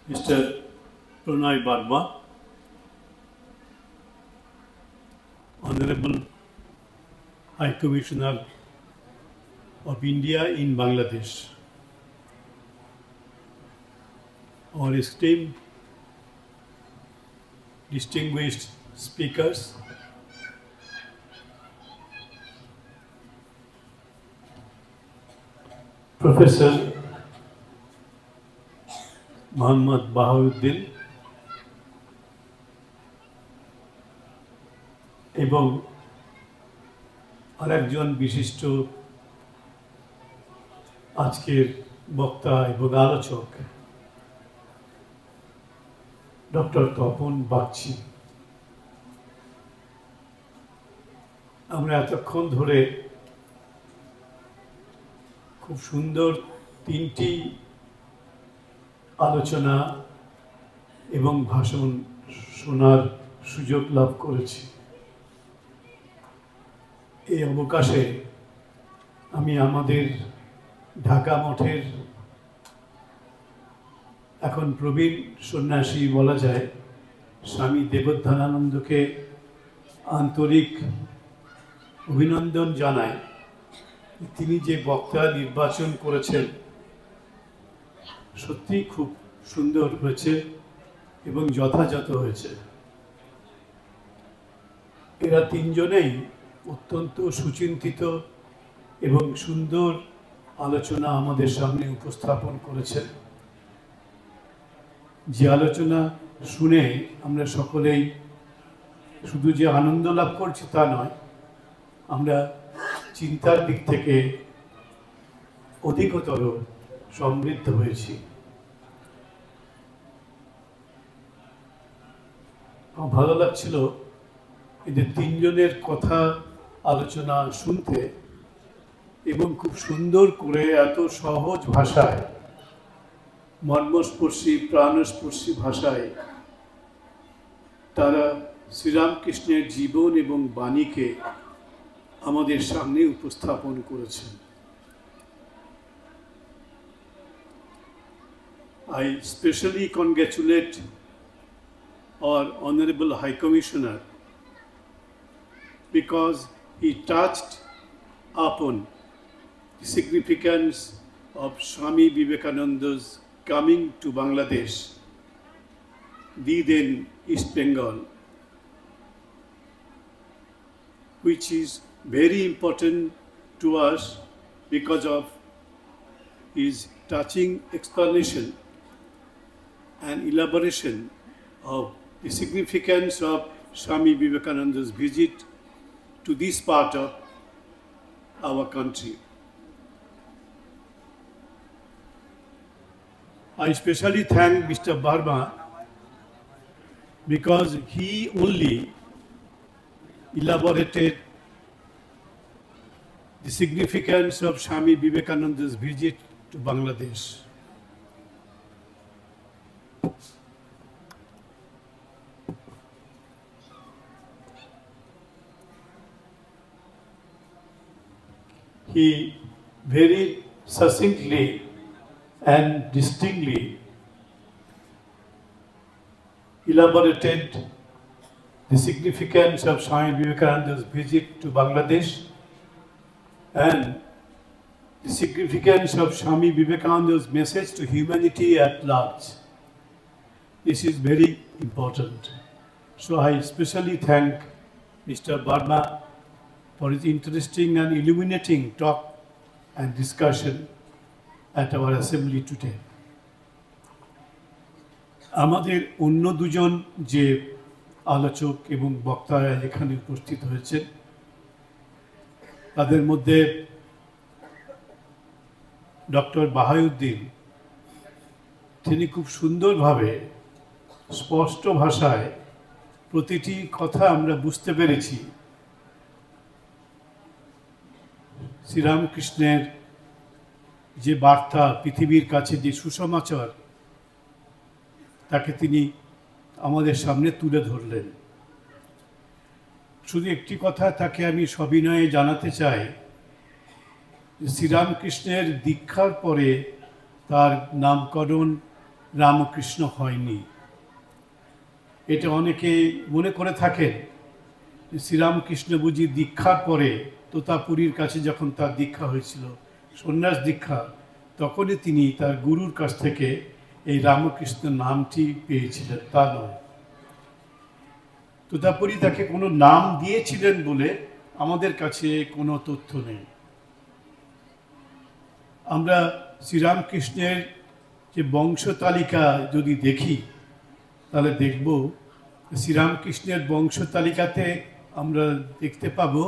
Mr. Pranay Barma, Honorable High Commissioner of India in Bangladesh, our esteemed distinguished speakers, Professor Mohammad Bahauddin এবং আরেকজন বিশিষ্ট আজকের বক্তা এবং আলোচক ডক্টর তপন বাগচি। আমরা এতক্ষণ ধরে খুব সুন্দর তিনটি আলোচনা এবং ভাষণ শোনার সুযোগ লাভ করেছি। এই অবকাশে আমি আমাদের ঢাকা মঠের এখন প্রবীণ সন্ন্যাসী বলা যায় স্বামী দেবোত্থানানন্দকে আন্তরিক অভিনন্দন জানাই। তিনি যে বক্তা নির্বাচন করেছেন সত্যি খুব সুন্দর হয়েছে এবং যথাযথ হয়েছে। এরা তিনজনেই অত্যন্ত সুচিন্তিত এবং সুন্দর আলোচনা আমাদের সামনে উপস্থাপন করেছেন, যে আলোচনা শুনে আমরা সকলেই শুধু যে আনন্দ লাভ করছি তা নয়, আমরা চিন্তার দিক থেকে অধিকতর সমৃদ্ধ হয়েছি। আমার ভালো লাগছিল এদের তিনজনের কথা আলোচনা শুনতে এবং খুব সুন্দর করে এত সহজ ভাষায়, মর্মস্পর্শী প্রাণস্পর্শী ভাষায় তারা শ্রীরামকৃষ্ণের জীবন এবং বাণীকে আমাদের সামনে উপস্থাপন করেছেন। I specially congratulate our Honorable High Commissioner because he touched upon the significance of Swami Vivekananda's coming to Bangladesh, the then East Bengal, which is very important to us because of his touching explanation and elaboration of the significance of Swami Vivekananda's visit to this part of our country. I especially thank Mr. Barma because he only elaborated the significance of Swami Vivekananda's visit to Bangladesh. He very succinctly and distinctly elaborated the significance of Swami Vivekananda's visit to Bangladesh and the significance of Swami Vivekananda's message to humanity at large. This is very important. So I especially thank Mr. Barma for his interesting and illuminating talk and discussion at our assembly today. আমাদের অন্য দুজন যে আলোচক এবং বক্তারা এখানে উপস্থিত হয়েছে তাদের মধ্যে ডক্টর বাহাউদ্দিন, তিনি খুব সুন্দরভাবে স্পষ্ট ভাষায় প্রতিটি কথা আমরা বুঝতে পেরেছি শ্রীরামকৃষ্ণের যে বার্তা, পৃথিবীর কাছে যে সুসমাচার, তাকে তিনি আমাদের সামনে তুলে ধরলেন। শুধু একটি কথা তাকে আমি সবিনয়ে জানাতে চাই, শ্রীরামকৃষ্ণের দীক্ষার পরে তার নামকরণ রামকৃষ্ণ হয়নি। এটা অনেকে মনে করে থাকেন শ্রীরামকৃষ্ণ বুঝি দীক্ষার পরে তোতাপুরীর কাছে যখন তার দীক্ষা হয়েছিল, সন্ন্যাস দীক্ষা, তখনই তিনি তার গুরুর কাছ থেকে এই রামকৃষ্ণ নামটি পেয়েছিলেন। তা নয়, তোতাপুরী তাকে কোনো নাম দিয়েছিলেন বলে আমাদের কাছে কোনো তথ্য নেই। আমরা শ্রীরামকৃষ্ণের যে বংশ তালিকা যদি দেখি, তাহলে দেখব শ্রীরামকৃষ্ণের বংশ তালিকাতে আমরা দেখতে পাবো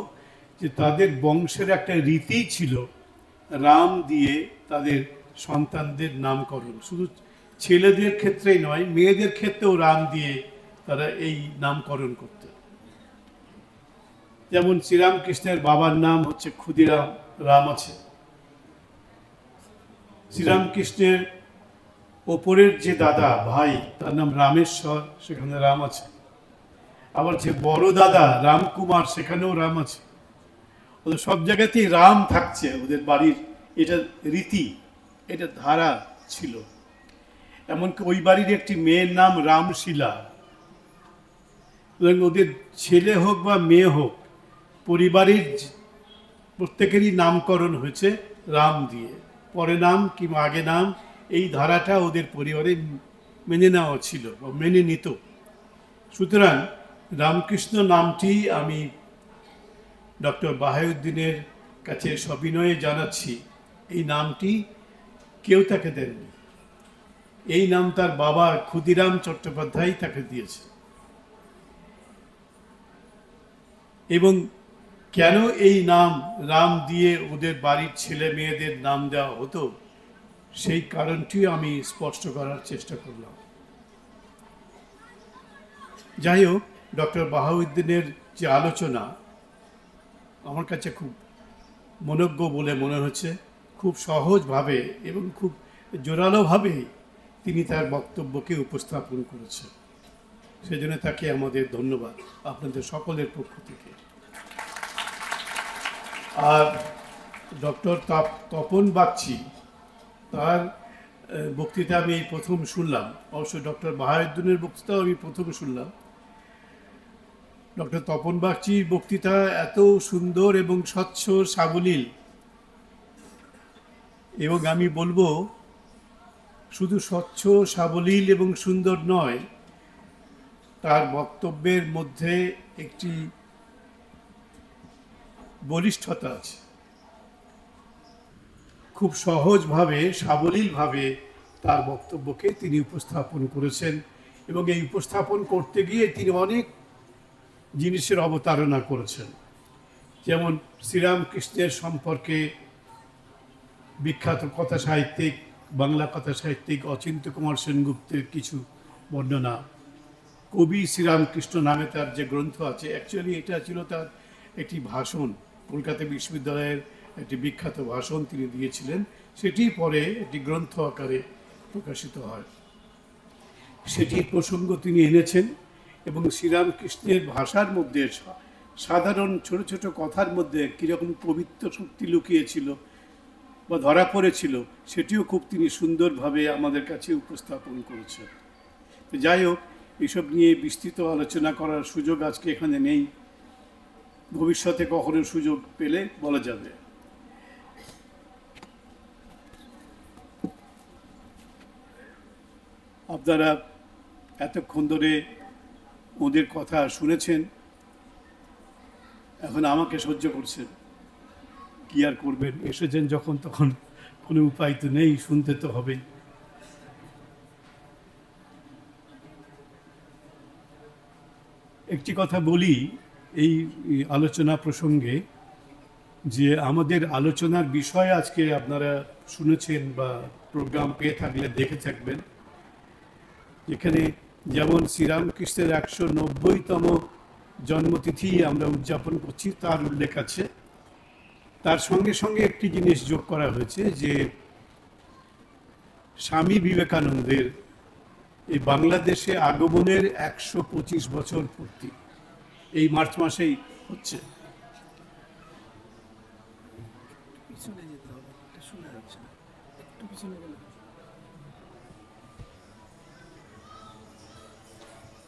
যে তাদের বংশের একটা রীতি ছিল রাম দিয়ে তাদের সন্তানদের নামকরণ। শুধু ছেলেদের ক্ষেত্রেই নয়, মেয়েদের ক্ষেত্রেও রাম দিয়ে তারা এই নামকরণ করতেন। যেমন শ্রীরামকৃষ্ণের বাবার নাম হচ্ছে ক্ষুদিরাম, রাম আছে। শ্রীরামকৃষ্ণের ওপরের যে দাদা ভাই, তার নাম রামেশ্বর, সেখানে রাম আছে। আবার যে বড় দাদা রামকুমার, সেখানেও রাম আছে। ওদের সব জায়গাতেই রাম থাকছে ওদের বাড়ির, এটা রীতি, এটা ধারা ছিল। এমনকি ওই বাড়ির একটি মেয়ের নাম রামশীলা। ওদের ছেলে হোক বা মেয়ে হোক, পরিবারের প্রত্যেকেরই নামকরণ হয়েছে রাম দিয়ে। পরে নাম কিংবা আগে নাম, এই ধারাটা ওদের পরিবারে মেনে নেওয়া ছিল বা মেনে নিত। সুতরাং রামকৃষ্ণ নামটি আমি ডক্টর বাহাউদ্দিনের কাছে সবিনয়ে জানাচ্ছি, এই নামটি কেউ তাকে দেননি। এই নাম তার বাবা ক্ষুদিরাম চট্টোপাধ্যায় তাকে দিয়েছে। এবং কেন এই নাম রাম দিয়ে ওদের বাড়ির ছেলে মেয়েদের নাম দেওয়া হতো, সেই কারণটি আমি স্পষ্ট করার চেষ্টা করলাম। যাই হোক, ডক্টর বাহাউদ্দিনের যে আলোচনা আমার কাছে খুব মনোজ্ঞ বলে মনে হচ্ছে। খুব সহজভাবে এবং খুব জোরালোভাবে তিনি তার বক্তব্যকে উপস্থাপন করেছেন। সেজন্য তাকে আমাদের ধন্যবাদ আপনাদের সকলের পক্ষ থেকে। আর ডক্টর তপন বাগচি, তার বক্তৃতা আমি এই প্রথম শুনলাম। অবশ্য ডক্টর বাহাউদ্দিনের বক্তৃতাও আমি প্রথম শুনলাম। ডক্টর তপন বাগচির বক্তৃতা এত সুন্দর এবং স্বচ্ছ সাবলীল, এবং আমি বলবো শুধু স্বচ্ছ সাবলীল এবং সুন্দর নয়, তার বক্তব্যের মধ্যে একটি বলিষ্ঠতা আছে। খুব সহজভাবে, সাবলীলভাবে তার বক্তব্যকে তিনি উপস্থাপন করেছেন, এবং এই উপস্থাপন করতে গিয়ে তিনি অনেক জিনিসের অবতারণা করেছেন। যেমন শ্রীরামকৃষ্ণের সম্পর্কে বিখ্যাত কথা সাহিত্যিক, বাংলা কথা সাহিত্যিক অচিন্ত্য কুমার সেনগুপ্তের কিছু বর্ণনা, কবি শ্রীরামকৃষ্ণ নামে তার যে গ্রন্থ আছে, অ্যাকচুয়ালি এটা ছিল তার একটি ভাষণ, কলকাতা বিশ্ববিদ্যালয়ের একটি বিখ্যাত ভাষণ তিনি দিয়েছিলেন। সেটি পরে একটি গ্রন্থ আকারে প্রকাশিত হয়। সেটির প্রসঙ্গ তিনি এনেছেন, এবং শ্রীরামকৃষ্ণের ভাষার মধ্যে সাধারণ ছোট ছোট কথার মধ্যে কীরকম পবিত্র শক্তি লুকিয়েছিল বা ধরা পড়েছিল, সেটিও খুব তিনি সুন্দরভাবে আমাদের কাছে উপস্থাপন করেছেন। তো যাই হোক, এসব নিয়ে বিস্তৃত আলোচনা করার সুযোগ আজকে এখানে নেই, ভবিষ্যতে কখনো সুযোগ পেলে বলা যাবে। আপনারা এতক্ষণ ধরে ওদের কথা শুনেছেন, এখন আমাকে সহ্য করছেন, কি আর করবেন, এসেছেন যখন তখন কোনো উপায় তো নেই, শুনতে তো হবে। একটি কথা বলি এই আলোচনা প্রসঙ্গে, যে আমাদের আলোচনার বিষয় আজকে আপনারা শুনেছেন বা প্রোগ্রাম পেয়ে থাকলে দেখে থাকবেন, যেখানে যেমন শ্রীরামকৃষ্ণের 190তম জন্মতিথি আমরা উদযাপন করছি, তার উল্লেখ আছে। তার সঙ্গে সঙ্গে একটি জিনিস যোগ করা হয়েছে, যে স্বামী বিবেকানন্দের এই বাংলাদেশে আগমনের 125 বছর পূর্তি এই মার্চ মাসেই হচ্ছে।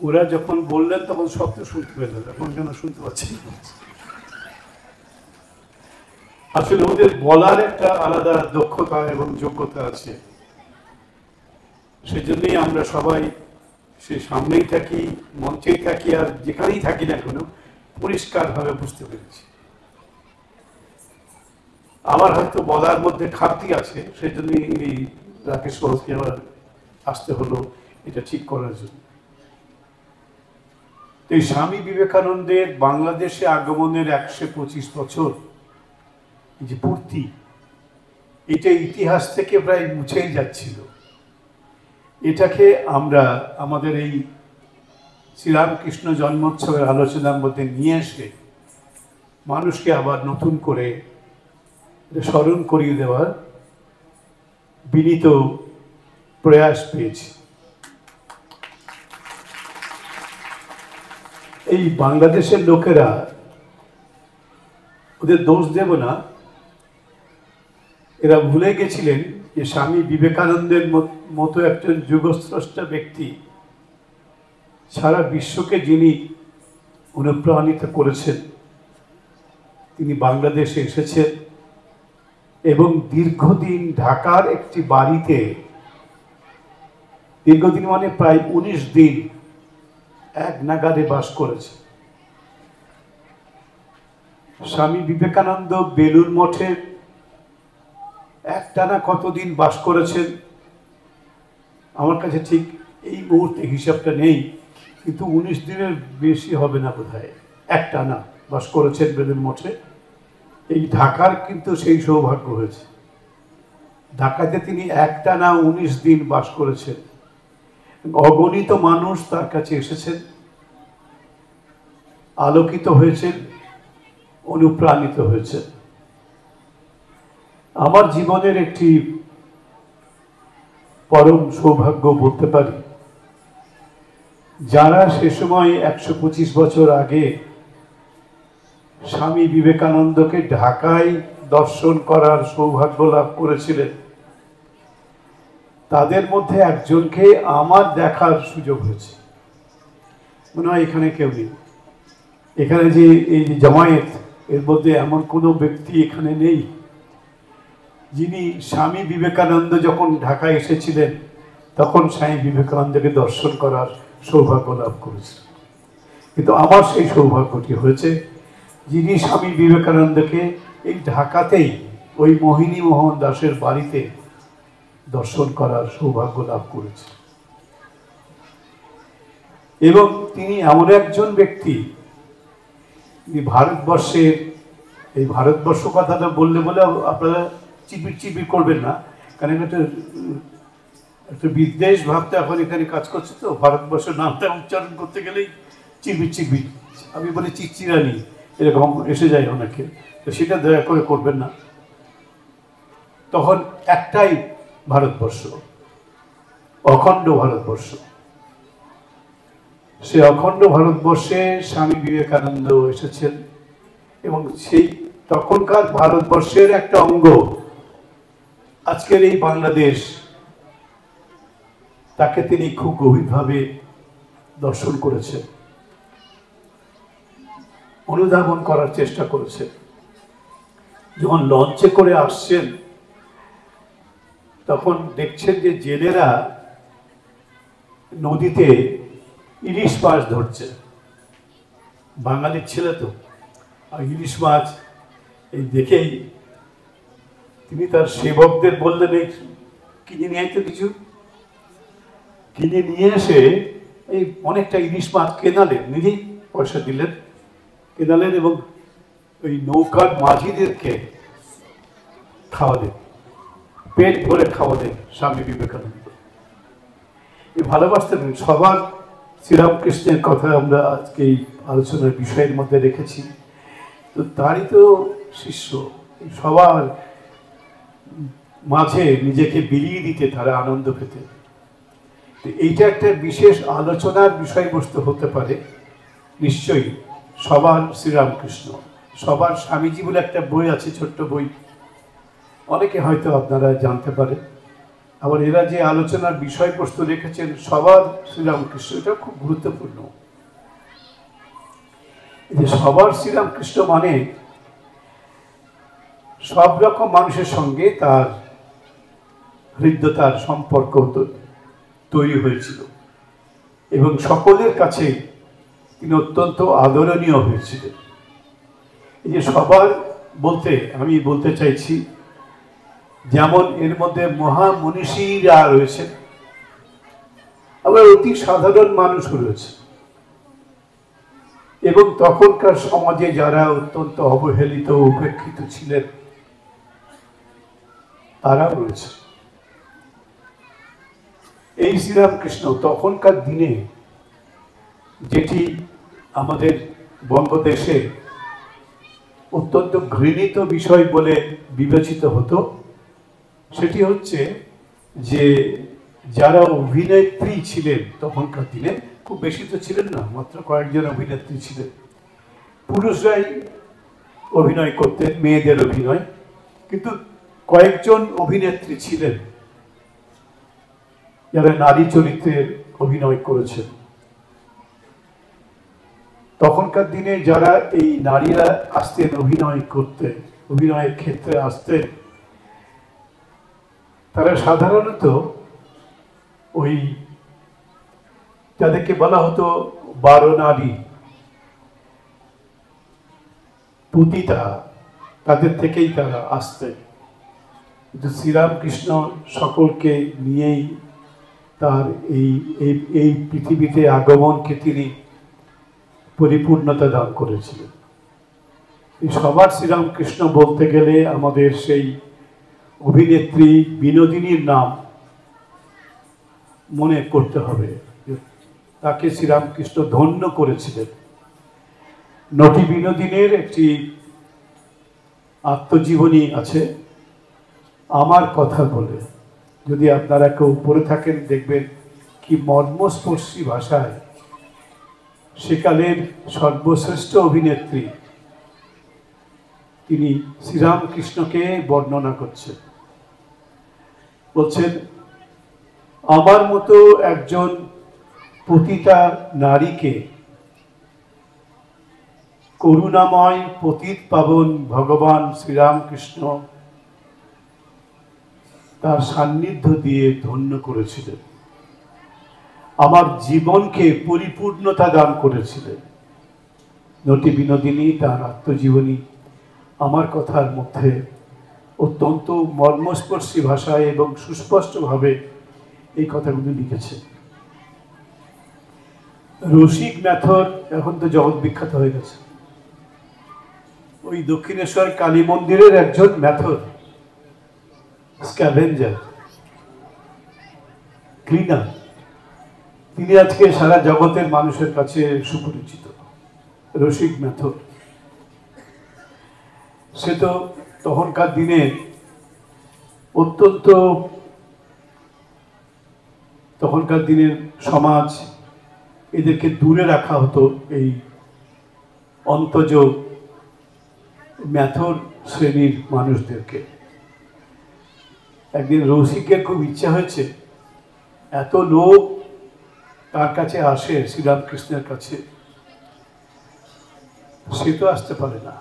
ওরা যখন বললেন তখন শব্দ শুনতে পেলেন, এখন কেন শুনতে পাচ্ছি? আসলে ওদের বলার একটা আলাদা দক্ষতা এবং যোগ্যতা আছে, সেজন্যই আমরা সবাই সে সামনেই থাকি, মঞ্চেই থাকি, আর যেখানেই থাকি না কেন পরিষ্কারভাবে বুঝতে পেরেছি। আমার হয়তো বলার মধ্যে ঘাটতি আছে, সেজন্যই এই রাকেশ সহজকে আমার আসতে হলো এটা ঠিক করার জন্য। এই স্বামী বিবেকানন্দের বাংলাদেশে আগমনের 125 বছর যে পূর্তি, এটা ইতিহাস থেকে প্রায় মুছেই যাচ্ছিল। এটাকে আমরা আমাদের এই শ্রীরামকৃষ্ণ জন্মোৎসবের আলোচনার মধ্যে নিয়ে এসে মানুষকে আবার নতুন করে স্মরণ করিয়ে দেওয়ার বিনীত প্রয়াস পেয়েছি। এই বাংলাদেশের লোকেরা, ওদের দোষ দেব না, এরা ভুলে গেছিলেন যে স্বামী বিবেকানন্দের মতো একজন যুগস্রষ্টা ব্যক্তি সারা বিশ্বকে যিনি অনুপ্রাণিত করেছেন, তিনি বাংলাদেশে এসেছেন এবং দীর্ঘদিন ঢাকার একটি বাড়িতে, দীর্ঘদিন মানে প্রায় 19 দিন এক নাগারে বাস করেছে। স্বামী বিবেকানন্দ বেলুড় মঠে একটানা কতদিন বাস করেছেন আমার কাছে ঠিক এই মুহূর্তে হিসাবটা নেই, কিন্তু 19 দিনের বেশি হবে না বোধহয়, একটানা বাস করেছেন বেলুড় মঠে। এই ঢাকার কিন্তু সেই সৌভাগ্য হয়েছে, ঢাকাতে তিনি একটানা 19 দিন বাস করেছেন। অগণিত মানুষ তার কাছে এসেছেন, আলোকিত হয়েছেন, অনুপ্রাণিত হয়েছেন। আমার জীবনের একটি পরম সৌভাগ্য বলতে পারি, যারা সে সময় 125 বছর আগে স্বামী বিবেকানন্দকে ঢাকায় দর্শন করার সৌভাগ্য লাভ করেছিলেন, তাদের মধ্যে একজনকে আমার দেখার সুযোগ হয়েছে। মনে হয় এখানে কেউ নেই, এখানে যে এই জামায়াত, এর মধ্যে এমন কোনো ব্যক্তি এখানে নেই যিনি স্বামী বিবেকানন্দ যখন ঢাকায় এসেছিলেন তখন স্বামী বিবেকানন্দকে দর্শন করার সৌভাগ্য লাভ করেছে। কিন্তু আমার সেই সৌভাগ্যটি হয়েছে, যিনি স্বামী বিবেকানন্দকে এই ঢাকাতেই ওই মোহিনী মোহন দাসের বাড়িতে দর্শন করার সৌভাগ্য লাভ করেছে। এবং তিনি এমন একজন ব্যক্তি, ভারতবর্ষের, এই ভারতবর্ষ কথাটা বললে বলে আপনারা চিবির চিবির করবেন না, কারণ একটা বিদ্বেষ ভাবতে এখন এখানে কাজ করছে, তো ভারতবর্ষের নামটা উচ্চারণ করতে গেলেই চিবির চিবির, আমি বলি চিচিরানি, এরকম এসে যায় অনেকে, তো সেটা দয়া করে করবেন না। তখন একটাই ভারতবর্ষ, অখণ্ড ভারতবর্ষ। সে অখণ্ড ভারতবর্ষে স্বামী বিবেকানন্দ এসেছেন এবং সেই তখনকার ভারতবর্ষের একটা অঙ্গ আজকের এই বাংলাদেশ, তাকে তিনি খুব গভীরভাবে দর্শন করেছেন, অনুধাবন করার চেষ্টা করেছেন। যখন লঞ্চে করে আসছেন তখন দেখছেন যে জেলেরা নদীতে ইলিশ মাছ ধরছে, বাঙালির ছেলে তো, আর ইলিশ মাছ এই দেখেই তিনি তার সেবকদের বললেন এই কিনে নিয়ে আইতে কিছু, কিনে নিয়ে এসে এই অনেকটা ইলিশ মাছ কেনালেন, নিজেই পয়সা দিলেন, কেনালেন এবং ওই নৌকার মাঝিদেরকে খাওয়ালেন, পেট ভরে খাওয়ালেন স্বামী বিবেকানন্দ। এই ভালোবাসতেন সবার। শ্রীরামকৃষ্ণের কথা আমরা আজকে এই আলোচনার বিষয়ের মধ্যে রেখেছি, তো তারই তো শিষ্য, সবার মাঝে নিজেকে বিলিয়ে দিতে তারা আনন্দ পেতেন। এইটা একটা বিশেষ আলোচনার বিষয়বস্তু হতে পারে নিশ্চয়ই। সবার শ্রীরামকৃষ্ণ, সবার স্বামীজি বলে একটা বই আছে, ছোট্ট বই, অনেকে হয়তো আপনারা জানতে পারেন। আবার এরা যে আলোচনার বিষয়বস্তু রেখেছেন সবার শ্রীরামকৃষ্ণ, এটা খুব গুরুত্বপূর্ণ। যে সবার শ্রীরামকৃষ্ণ মানে সব রকম মানুষের সঙ্গে তার হৃদ্যতার সম্পর্ক তৈরি হয়েছিল এবং সকলের কাছে তিনি অত্যন্ত আদরণীয় হয়েছিলেন। এই যে সবার বলতে আমি বলতে চাইছি, যেমন এর মধ্যে মহামনীষীরা রয়েছেন, আবার অতি সাধারণ মানুষও রয়েছে, এবং তখনকার সমাজে যারা অত্যন্ত অবহেলিত উপেক্ষিত ছিলেন তারাও রয়েছে। এই শ্রীরামকৃষ্ণ তখনকার দিনে যেটি আমাদের বঙ্গদেশে অত্যন্ত ঘৃণিত বিষয় বলে বিবেচিত হতো, সেটি হচ্ছে যে যারা অভিনেত্রী ছিলেন তখনকার দিনে, খুব বেশি তো ছিলেন না, মাত্র কয়েকজন অভিনেত্রী ছিলেন, পুরুষরাই অভিনয় করতেন, মেয়েদের অভিনয়, কিন্তু কয়েকজন অভিনেত্রী ছিলেন যারা নারী চরিত্রের অভিনয় করেছেন। তখনকার দিনে যারা এই নারীরা আসতেন অভিনয় করতে, অভিনয়ের ক্ষেত্রে আসতেন, তারা সাধারণত ওই যাদেরকে বলা হতো বারনারী, পুতিতা, তাদের থেকেই তারা আসতেন। কিন্তু শ্রীরামকৃষ্ণ সকলকে নিয়েই তার এই পৃথিবীতে আগমনকে তিনি পরিপূর্ণতা দান করেছিলেন। এই সবার শ্রীরামকৃষ্ণ বলতে গেলে আমাদের সেই অভিনেত্রী বিনোদিনীর নাম মনে করতে হবে, তাকে শ্রীরামকৃষ্ণ ধন্য করেছিলেন। নটি বিনোদিনীর একটি আত্মজীবনী আছে, আমার কথা বলে। যদি আপনারা কেউ পড়ে থাকেন দেখবেন কি মর্মস্পর্শী ভাষায় সেকালের সর্বশ্রেষ্ঠ অভিনেত্রী তিনি শ্রীরামকৃষ্ণকে বর্ণনা করছেন। বলছেন, আমার মতো একজন পতিতা নারীকে করুণাময় পতিত পাবন ভগবান শ্রীরামকৃষ্ণ তার সান্নিধ্য দিয়ে ধন্য করেছিলেন, আমার জীবনকে পরিপূর্ণতা দান করেছিলেন। নটি বিনোদিনী তার আত্মজীবনী আমার কথার মধ্যে অত্যন্ত মর্মস্পর্শী ভাষায় এবং সুস্পষ্টভাবে এই কথাগুলি লিখেছেন। রসিক ম্যাথর এখন তো জগৎ বিখ্যাত হয়ে গেছে, ওই দক্ষিণেশ্বর কালী মন্দিরের একজন ম্যাথর, স্ক্যাভেঞ্জার, ক্লিনার, তিনি আজকে সারা জগতের মানুষের কাছে সুপরিচিত। রসিক ম্যাথর, সে তো তখনকার দিনে অত্যন্ত, তখনকার দিনের সমাজ এদেরকে দূরে রাখা হতো, এই অন্তজ ম্যাথর শ্রেণীর মানুষদেরকে। একদিন রসিকের খুব ইচ্ছা হয়েছে, এত লোক তার কাছে আসে শ্রীরামকৃষ্ণের কাছে, সে তো আসতে পারে না,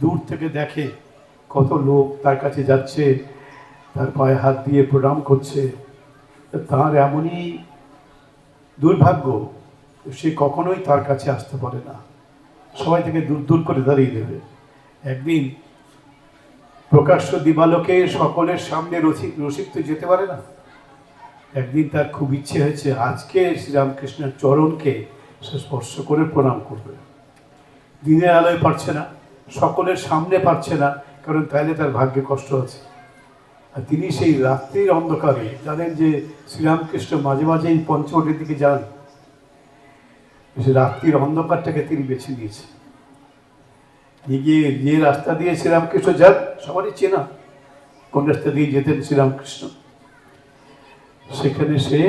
দূর থেকে দেখে কত লোক তার কাছে যাচ্ছে, তার পায়ে হাত দিয়ে প্রণাম করছে, তার এমনই দুর্ভাগ্য সে কখনোই তার কাছে আসতে পারে না, সবাই থেকে দূর দূর করে দাঁড়িয়ে দেবে। একদিন প্রকাশ্য দিবালোকে সকলের সামনে রসিক তো যেতে পারে না, একদিন তার খুব ইচ্ছে হয়েছে আজকে শ্রীরামকৃষ্ণের চরণকে সে স্পর্শ করে প্রণাম করবে। দিনের আলোয় পারছে না, সকলের সামনে পারছে না, কারণ তাইলে তার ভাগ্যে কষ্ট আছে। আর তিনি সেই রাত্রির অন্ধকারে, জানেন যে শ্রীরামকৃষ্ণ মাঝে মাঝে এই পঞ্চবটির দিকে যান, সে রাত্রির অন্ধকারটাকে তিনি বেছে নিয়েছে। গিয়ে যে রাস্তা দিয়ে শ্রীরামকৃষ্ণ যান সবারই চেনা, কোন রাস্তা দিয়ে যেতেন শ্রীরামকৃষ্ণ, সেখানে সে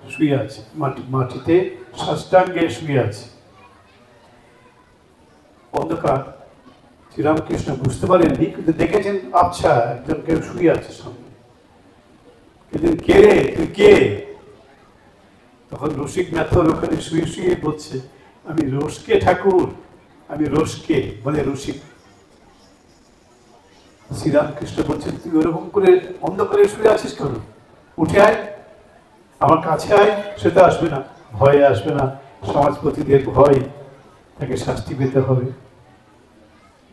শুয়ে আছে, মাটিতে সাষ্টাঙ্গে শুয়ে আছে, অন্ধকার। শ্রীরামকৃষ্ণ বুঝতে পারেননি, কিন্তু দেখেছেন আচ্ছা একজন কেউ শুয়ে আছে সামনে। এদিন কে রে, তুই কে? তখন রসিক ম্যাথর ওখানে শুয়ে শুয়ে বলছে, আমি রসকে ঠাকুর, আমি রসকে, বলে রসিক। শ্রীরামকৃষ্ণ বলছেন, তুই ওরকম করে অন্ধকারে শুয়ে আছিস কেন? উঠে আয়, আমার কাছে আয়। সে তো আসবে না, ভয়ে আসবে না, সমাজপতিদের ভয়, তাকে শাস্তি পেতে হবে।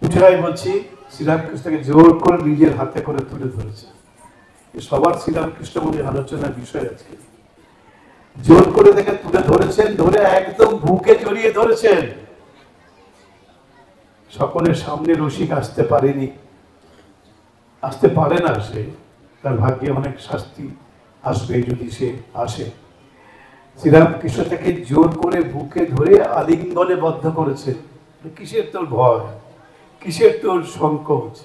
উঠে আয় বলছি। শ্রীরামকৃষ্ণকে জোর করে নিজের হাতে করে তুলে ধরেছে। সবার শ্রীরামকৃষ্ণ বলে আলোচনার বিষয় আছে। জোর করে তাকে তুলে ধরেছেন, ধরে একদম বুকে জড়িয়ে ধরেছেন। সকলের সামনে রসিক আসতে পারেনি, আসতে পারে না। সে তার ভাগ্যে অনেক শাস্তি আসবে যদি সে আসে। শ্রীরামকৃষ্ণ তাকে জোর করে বুকে ধরে আলিঙ্গনে বদ্ধ করেছে। কিসের তোর ভয়, কিসের তোর সংকোচ?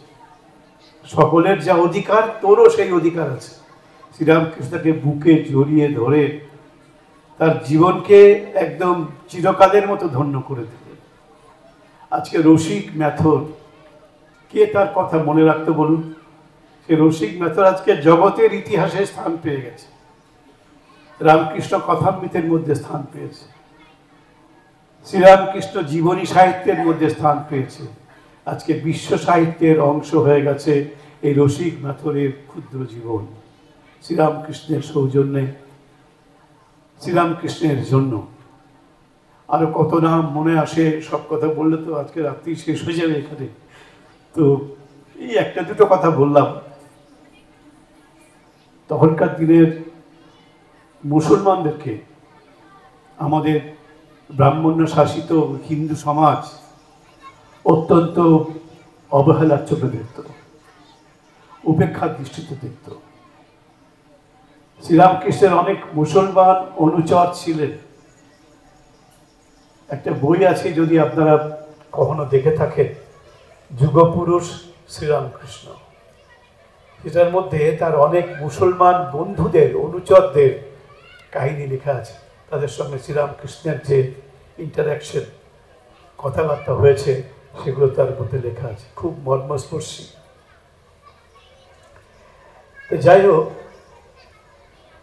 সকলের যা অধিকার, তোরও সেই অধিকার আছে। শ্রীরামকৃষ্ণকে বুকে জড়িয়ে ধরে তার জীবনকে একদম চিরকালের মতো ধন্য করে দিল। আজকে রসিক ম্যাথর, কে তার কথা মনে রাখতে বলুন? সে রসিক ম্যাথর আজকে জগতের ইতিহাসে স্থান পেয়ে গেছে, রামকৃষ্ণ কথামৃতের মধ্যে স্থান পেয়েছে, শ্রীরামকৃষ্ণ জীবনী সাহিত্যের মধ্যে স্থান পেয়েছে। আজকে বিশ্ব সাহিত্যের অংশ হয়ে গেছে এই রসিক ম্যাথরের ক্ষুদ্র জীবন। শ্রীরামকৃষ্ণের সৌজন্যে, শ্রীরামকৃষ্ণের জন্য। আরো কত নাম মনে আসে, সব কথা বললে তো আজকে রাত্রি শেষ হয়ে যাবে এখানে। তো এই একটা দুটো কথা বললাম। তখনকার দিনের মুসলমানদেরকে আমাদের ব্রাহ্মণ্য শাসিত হিন্দু সমাজ অত্যন্ত অবহেলার চোখে দেখত, উপেক্ষার দৃষ্টিতে দেখত। শ্রীরামকৃষ্ণের অনেক মুসলমান অনুচর ছিলেন। একটা বই আছে, যদি আপনারা কখনো দেখে থাকেন, যুগপুরুষ শ্রীরামকৃষ্ণ। এটার মধ্যে তার অনেক মুসলমান বন্ধুদের, অনুচরদের কাহিনী লেখা আছে। তাদের সঙ্গে শ্রীরামকৃষ্ণের যে ইন্টারাকশন, কথাবার্তা হয়েছে, সেগুলো তার মধ্যে লেখা আছে, খুব মর্মস্পর্শী। তো যাই হোক,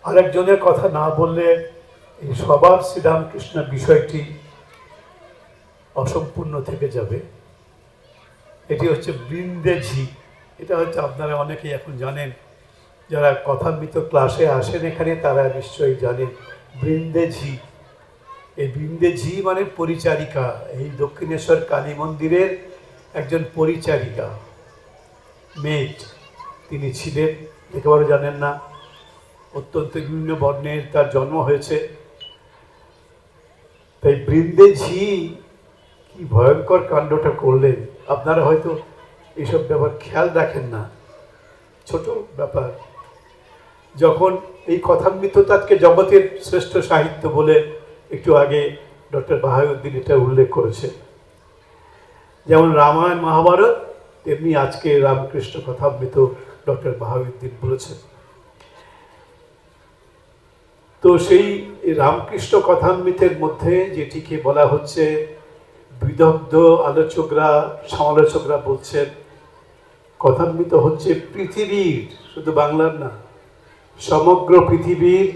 আরেকজনের কথা না বললে এই সবার শ্রীরামকৃষ্ণ বিষয়টি অসম্পূর্ণ থেকে যাবে। এটি হচ্ছে বৃন্দেঝি। এটা হচ্ছে আপনারা অনেকেই এখন জানেন, যারা কথামৃত ক্লাসে আসেন এখানে তারা নিশ্চয়ই জানেন বৃন্দেঝি। এই বৃন্দেঝি মানে পরিচারিকা। এই দক্ষিণেশ্বর কালী মন্দিরের একজন পরিচারিকা, মেট তিনি ছিলেন। একেবারে জানেন না, অত্যন্ত নিম্ন বর্ণের তার জন্ম হয়েছে। তাই বৃন্দেঝি কি ভয়ঙ্কর কাণ্ডটা করলেন, আপনারা হয়তো এইসব ব্যাপার খেয়াল রাখেন না, ছোট ব্যাপার। যখন এই কথামৃত তাকে জগতের শ্রেষ্ঠ সাহিত্য বলে একটু আগে ডক্টর বাহাউদ্দিন এটা উল্লেখ করেছে, যেমন রামায়ণ মহাভারত, তেমনি আজকে রামকৃষ্ণ কথামৃত ডক্টর বাহাউদ্দিন বলেছেন। তো সেই রামকৃষ্ণ কথামৃতের মধ্যে যেটিকে বলা হচ্ছে, বিদগ্ধ আলোচকরা, সমালোচকরা বলছেন কথামৃত হচ্ছে পৃথিবীর, শুধু বাংলার না, সমগ্র পৃথিবীর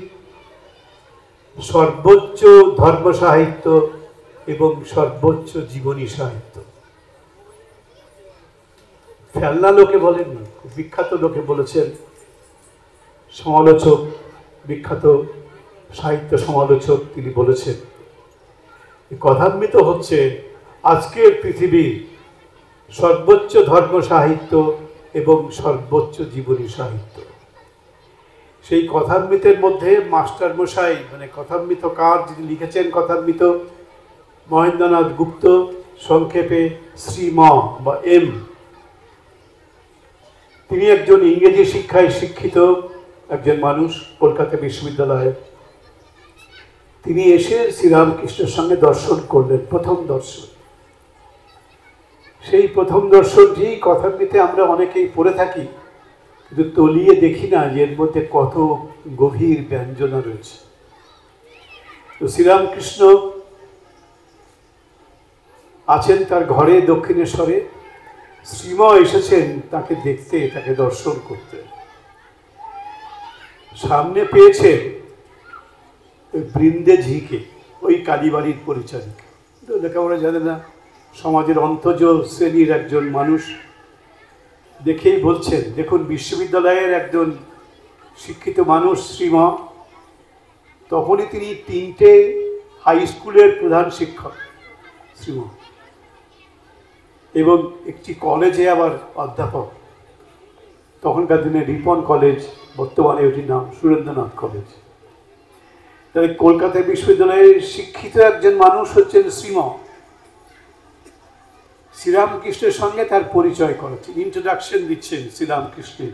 সর্বোচ্চ ধর্ম সাহিত্য এবং সর্বোচ্চ জীবনী সাহিত্য। ফেলনা লোকে বলেন, বিখ্যাত লোকে বলেছেন, সমালোচক, বিখ্যাত সাহিত্য সমালোচক তিনি বলেছেন, কথামৃত হচ্ছে আজকের পৃথিবীর সর্বোচ্চ ধর্ম সাহিত্য এবং সর্বোচ্চ জীবনী সাহিত্য। সেই কথামৃতের মধ্যে মাস্টার মশাই, মানে কথামৃতকার যিনি লিখেছেন কথামৃত, মহেন্দ্রনাথ গুপ্ত, সংক্ষেপে শ্রীম বা এম, তিনি একজন ইংরেজি শিক্ষায় শিক্ষিত একজন মানুষ, কলকাতা বিশ্ববিদ্যালয়ে। তিনি এসে শ্রীরামকৃষ্ণের সঙ্গে দর্শন করলেন, প্রথম দর্শন। সেই প্রথম দর্শনটি কথামৃতে আমরা অনেকেই পড়ে থাকি, কিন্তু তলিয়ে দেখি না যে এর মধ্যে কত গভীর ব্যঞ্জনা রয়েছে। তো শ্রীরামকৃষ্ণ আছেন তার ঘরে দক্ষিণেশ্বরে, শ্রীম এসেছেন তাকে দেখতে, তাকে দর্শন করতে। সামনে পেয়েছে ওই বৃন্দে ঝিকে, ওই কালীবাড়ির পরিচারিকা। লেখাপড়া জানে না, সমাজের অন্তজ শ্রেণীর একজন মানুষ। দেখেই বলছেন, দেখুন বিশ্ববিদ্যালয়ের একজন শিক্ষিত মানুষ শ্রীমা, তখনই তিনি 3টে হাই স্কুলের প্রধান শিক্ষক শ্রীমা, এবং একটি কলেজে আবার অধ্যাপক। তখনকার দিনে রিপন কলেজ, বর্তমানে ওটির নাম সুরেন্দ্রনাথ কলেজ। তাই কলকাতা বিশ্ববিদ্যালয়ের শিক্ষিত একজন মানুষ হচ্ছেন শ্রীমা। শ্রীরামকৃষ্ণের সঙ্গে তার পরিচয় করাচ্ছেন, ইন্ট্রোডাকশন দিচ্ছেন শ্রীরামকৃষ্ণের।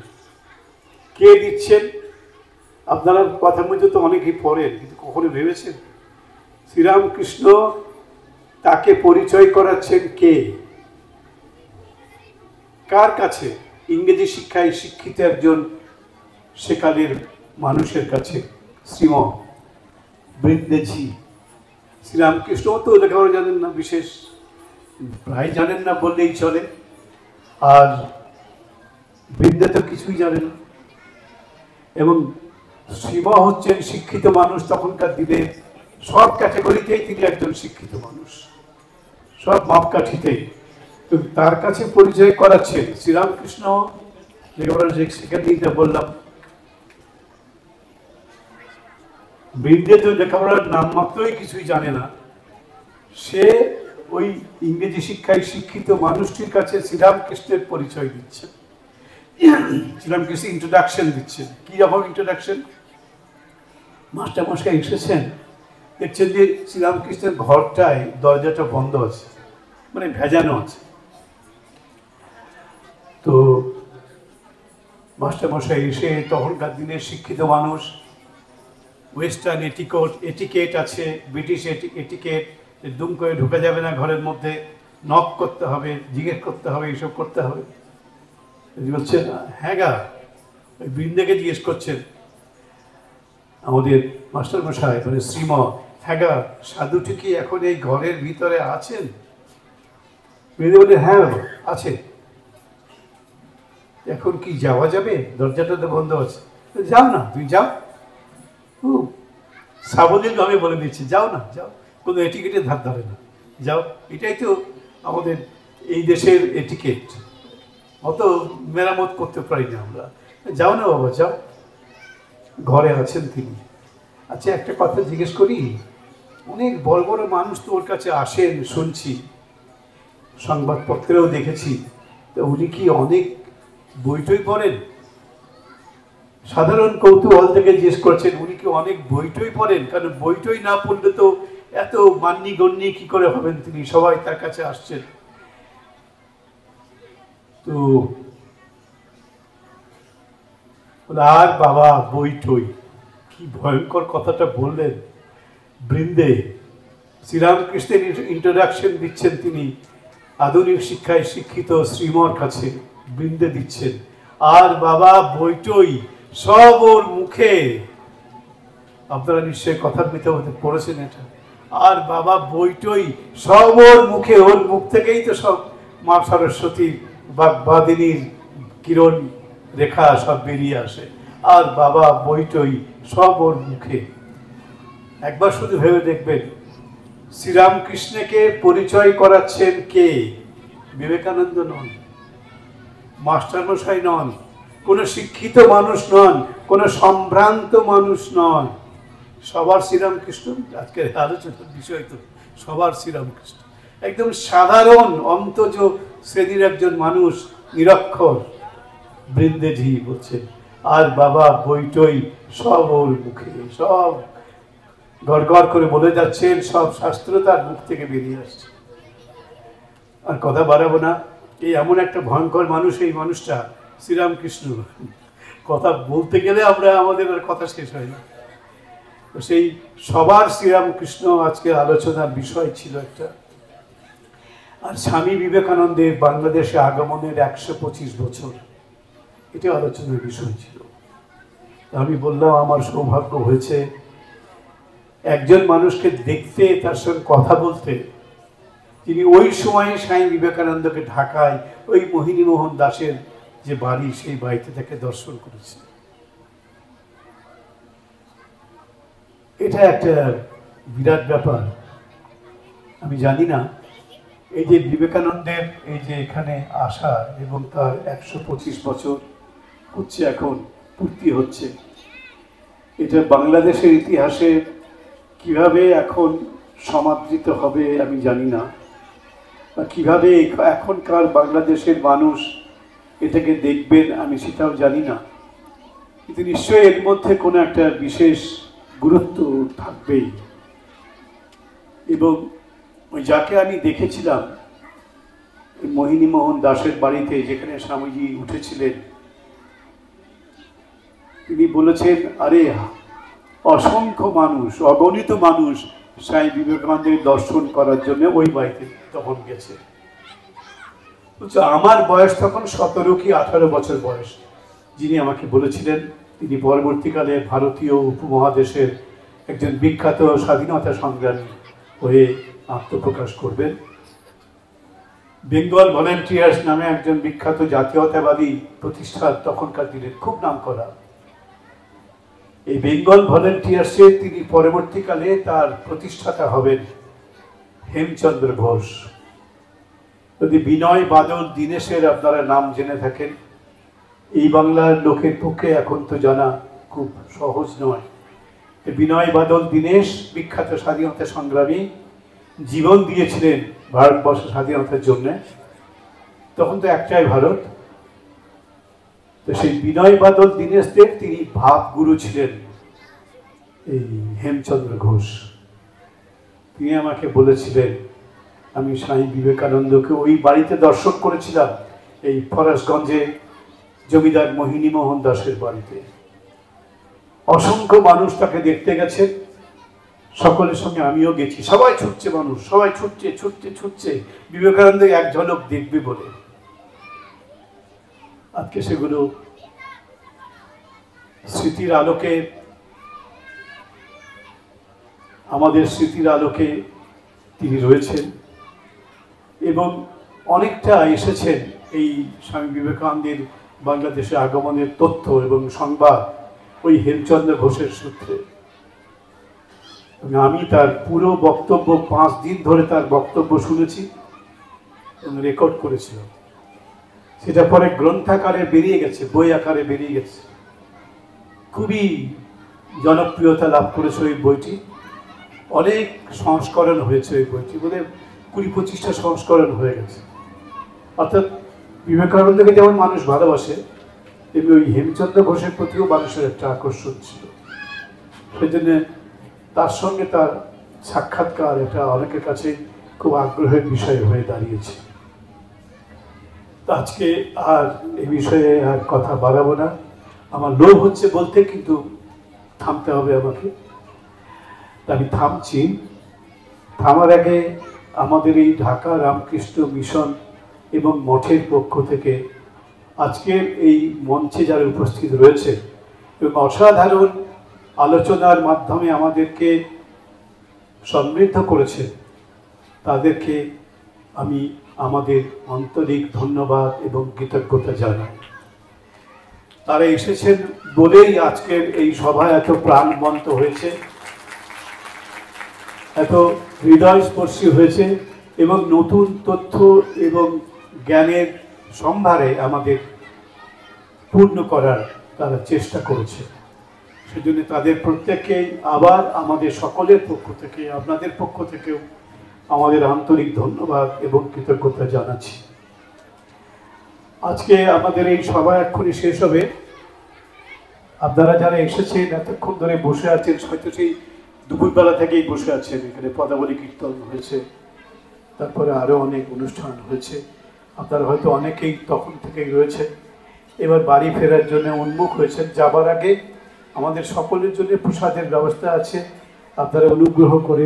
কে দিচ্ছেন? আপনারা কথার মধ্যে তো অনেকেই পড়েন, কিন্তু কখনো ভেবেছেন শ্রীরামকৃষ্ণ তাকে পরিচয় করাচ্ছেন কে, কার কাছে? ইংরেজি শিক্ষায় শিক্ষিত একজন সেকালের মানুষের কাছে, শ্রীম বৃন্দেজি। শ্রীরামকৃষ্ণ তো লেখাপড়া জানেন না, বিশেষ প্রায় জানেন না বললেই চলে। আর বৃন্দে তো কিছুই জানেন না। এবং শ্রীম হচ্ছেন শিক্ষিত মানুষ, তখনকার দিনে সব ক্যাটাগরিতেই তিনি একজন শিক্ষিত মানুষ, সব মাপকাঠিতেই। তার কাছে পরিচয় করাচ্ছেন শ্রীরামকৃষ্ণ। সেখানে বললাম বৃন্দে তো লেখাপড়ার নাম মাত্রই কিছুই জানে না, সে ওই ইংরেজি শিক্ষায় শিক্ষিত মানুষটির কাছে শ্রীরামকৃষ্ণের পরিচয় দিচ্ছে, শ্রীরামকৃষ্ণ ইন্ট্রোডাকশন দিচ্ছেন। কি রকম ইন্ট্রোডাকশন? মাস্টারমশাই এসেছেন, দেখছেন যে শ্রীরামকৃষ্ণের ঘরটায় দরজাটা বন্ধ আছে, মানে ভেজানো আছে। তো মাস্টারমশাই এসে, তখনকার দিনের শিক্ষিত মানুষ, ওয়েস্টার্ন এটিকেট আছে, ব্রিটিশ এটিকেট, দুম করে ঢুকে যাবে না ঘরের মধ্যে, নক করতে হবে, জিজ্ঞেস করতে হবে, এইসব করতে হবে। বলছেন হ্যাঁ গা, ওই বৃন্দেকে জিজ্ঞেস করছেন আমাদের মাস্টারমশাই, মানে শ্রীম, হ্যাঁ গা সাধুটি কি এখন এই ঘরের ভিতরে আছেন? বৃন্দে বলে হ্যাঁ আছে। এখন কি যাওয়া যাবে? দরজাটা তো বন্ধ আছে। যাও না, তুই যাও। সাবলীল ভাবে বলে দিচ্ছি, যাও না, যাও, কোনো এটিকেটের ধার ধরে না, যাও। এটাই তো আমাদের এই দেশের এটিকেট, অত মেরামত করতে পারি না আমরা। যাও না বাবা, যাও, ঘরে আছেন তিনি। আচ্ছা একটা কথা জিজ্ঞেস করি, অনেক বড় বড় মানুষ তো ওর কাছে আসেন শুনছি, সংবাদপত্রেও দেখেছি, তো উনি কি অনেক বইটই পড়েন? সাধারণ কৌতূহল থেকে জিজ্ঞেস করছেন উনি কি অনেক বইটই পড়েন? কারণ বইটই না পড়লে তো এত মান্যি গণ্যি কি করে হবেন তিনি, সবাই তার কাছে আসছেন। তো আর বাবা বইটই, কি ভয়ঙ্কর কথাটা বললেন। বৃন্দে শ্রীরামকৃষ্ণের ইন্ট্রোডাকশন দিচ্ছেন তিনি, আধুনিক শিক্ষায় শিক্ষিত শ্রীমর কাছে বৃন্দে দিচ্ছেন, আর বাবা বইটই সব ওর মুখে। আপনারা নিশ্চয়ই কথার ভিতরে পড়েছেন এটা। আর বাবা বইটই সব ওর মুখে, ওর মুখ থেকেই তো সব মা সরস্বতী বাগবাদিনীর কিরণ রেখা সব বেরিয়ে আসে। আর বাবা বইটই সব ওর মুখে। একবার শুধু ভেবে দেখবেন, শ্রীরামকৃষ্ণকে পরিচয় করাচ্ছেন কে? বিবেকানন্দ নন, মাস্টারমশাই নন, কোনো শিক্ষিত মানুষ নন, কোনো সম্ভ্রান্ত মানুষ নন, সবার শ্রীরামকৃষ্ণ। আজকের আলোচনার বিষয় তো সবার শ্রীরামকৃষ্ণ, একদম সাধারণ অন্তজ শ্রেণীর একজন মানুষ, নিরক্ষর। বৃন্দেজি বলছেন, আর বাবা বইটই সব ওর মুখে, সব গড় গড় করে বলে যাচ্ছেন, সব শাস্ত্র তার মুখ থেকে বেরিয়ে আসছে। আর কথা বাড়াবো না, এই এমন একটা ভয়ঙ্কর মানুষ এই মানুষটা, শ্রীরামকৃষ্ণ। কথা বলতে গেলে আমাদের আর কথা শেষ হয় না। তো সেই সবার শ্রীরামকৃষ্ণ আজকে আলোচনার বিষয় ছিল একটা। আর স্বামী বিবেকানন্দের বাংলাদেশে আগমনের 125 বছর, এটা আলোচনার বিষয় ছিল। আমি বললাম আমার সৌভাগ্য হয়েছে একজন মানুষকে দেখতে, তার সঙ্গে কথা বলতে, তিনি ওই সময়ে স্বামী বিবেকানন্দকে ঢাকায় ওই মোহিনীমোহন দাসের যে বাড়ি, সেই বাড়িতে তাকে দর্শন করেছে। এটা একটা বিরাট ব্যাপার। আমি জানি না এই যে বিবেকানন্দের এই যে এখানে আসা এবং তার 125 বছর হচ্ছে, এখন পূর্তি হচ্ছে, এটা বাংলাদেশের ইতিহাসে কিভাবে এখন সমাদৃত হবে আমি জানি না, বা কিভাবে এখনকার বাংলাদেশের মানুষ এটাকে দেখবেন আমি সেটাও জানি না, কিন্তু নিশ্চয়ই এর মধ্যে কোনো একটা বিশেষ গুরুত্ব থাকবেই। এবং ওই যাকে আমি দেখেছিলাম মোহিনী মোহন দাসের বাড়িতে, যেখানে স্বামীজি উঠেছিলেন, তিনি বলেছেন, আরে অসংখ্য মানুষ, অগণিত মানুষ স্বামী বিবেকানন্দের দর্শন করার জন্য ওই বাড়িতে তখন গেছে। আমার বয়স তখন 17 কি 18 বছর বয়স। যিনি আমাকে বলেছিলেন তিনি পরবর্তীকালে ভারতীয় উপমহাদেশের একজন বিখ্যাত স্বাধীনতা সংগ্রামী হয়ে আত্মপ্রকাশ করবেন। বেঙ্গল ভলেন্টিয়ার্স নামে একজন বিখ্যাত জাতীয়তাবাদী প্রতিষ্ঠান তখনকার দিনের খুব নাম করা। এই বেঙ্গল ভলেন্টিয়ার্সে তিনি পরবর্তীকালে তার প্রতিষ্ঠাতা হবেন হেমচন্দ্র ঘোষ। যদি বিনয় বাদল দীনেশের আপনারা নাম জেনে থাকেন, এই বাংলার লোকের পক্ষে এখন তো জানা খুব সহজ নয়। বিনয় বাদল দীনেশ বিখ্যাত স্বাধীনতা সংগ্রামী, জীবন দিয়েছিলেন ভারতবর্ষ স্বাধীনতার জন্য। তখন তো একটাই ভারত। তো সেই বিনয় বাদল দীনেশদের তিনি ভাবগুরু ছিলেন এই হেমচন্দ্র ঘোষ। তিনি আমাকে বলেছিলেন, আমি স্বামী বিবেকানন্দকে ওই বাড়িতে দর্শন করেছিলাম, এই ফরাসগঞ্জে জমিদার মোহিনী মোহন দাসের বাড়িতে। অসংখ্য মানুষ তাকে দেখতে গেছেন, সকলের সঙ্গে আমিও গেছি। সবাই ছুটছে, মানুষ সবাই ছুটছে ছুটছে ছুটছে বিবেকানন্দ এক ঝলক দেখবে বলে। আজকে সেগুলো স্মৃতির আলোকে, আমাদের স্মৃতির আলোকে তিনি রয়েছেন এবং অনেকটা এসেছেন এই স্বামী বিবেকানন্দের বাংলাদেশে আগমনের তথ্য এবং সংবাদ ওই হেমচন্দ্র ঘোষের সূত্রে। আমি তার পুরো বক্তব্য 5 দিন ধরে তার বক্তব্য শুনেছি এবং রেকর্ড করেছিলাম। সেটা পরে গ্রন্থাকারে বেরিয়ে গেছে, বই আকারে বেরিয়ে গেছে। খুবই জনপ্রিয়তা লাভ করেছে ওই বইটি। অনেক সংস্করণ হয়েছে ওই বইটি, বলে 20-25টা সংস্করণ হয়ে গেছে। অর্থাৎ বিবেকানন্দকে যেমন মানুষ ভালোবাসে, তেমনি ওই হেমচন্দ্র ঘোষের প্রতিও মানুষের একটা আকর্ষণ ছিল। সেই জন্য তার সঙ্গে তার সাক্ষাৎকার এটা অনেকের কাছে খুব আগ্রহের বিষয় হয়ে দাঁড়িয়েছে। আজকে আর এই বিষয়ে আর কথা বাড়াবো না। আমার লোভ হচ্ছে বলতে, কিন্তু থামতে হবে আমাকে। আমি থামছি। থামার আগে আমাদের এই ঢাকা রামকৃষ্ণ মিশন এবং মঠের পক্ষ থেকে আজকের এই মঞ্চে যারা উপস্থিত রয়েছে এবং অসাধারণ আলোচনার মাধ্যমে আমাদেরকে সমৃদ্ধ করেছে, তাদেরকে আমি আমাদের আন্তরিক ধন্যবাদ এবং কৃতজ্ঞতা জানাই। তারা এসেছেন বলেই আজকের এই সভা এত প্রাণবন্ত হয়েছে, এত হৃদয়স্পর্শী হয়েছে এবং নতুন তথ্য এবং জ্ঞানের সম্ভারে আমাদের পূর্ণ করার তারা চেষ্টা করেছে। সেজন্য তাদের প্রত্যেককেই আবার আমাদের সকলের পক্ষ থেকে, আপনাদের পক্ষ থেকেও আমাদের আন্তরিক ধন্যবাদ এবং কৃতজ্ঞতা জানাচ্ছি। আজকে আমাদের এই সভা এক্ষুনি শেষ হবে। আপনারা যারা এসেছেন, এতক্ষণ ধরে বসে আছেন, হয়তো সেই দুপুরবেলা থেকেই বসে আছেন। এখানে পদাবলী কীর্তন হয়েছে, তারপরে আরও অনেক অনুষ্ঠান হয়েছে। আপনারা হয়তো অনেকেই তখন থেকেই রয়েছেন, এবার বাড়ি ফেরার জন্য উন্মুখ হয়েছেন। যাবার আগে আমাদের সকলের জন্য প্রসাদের ব্যবস্থা আছে, আপনারা অনুগ্রহ করে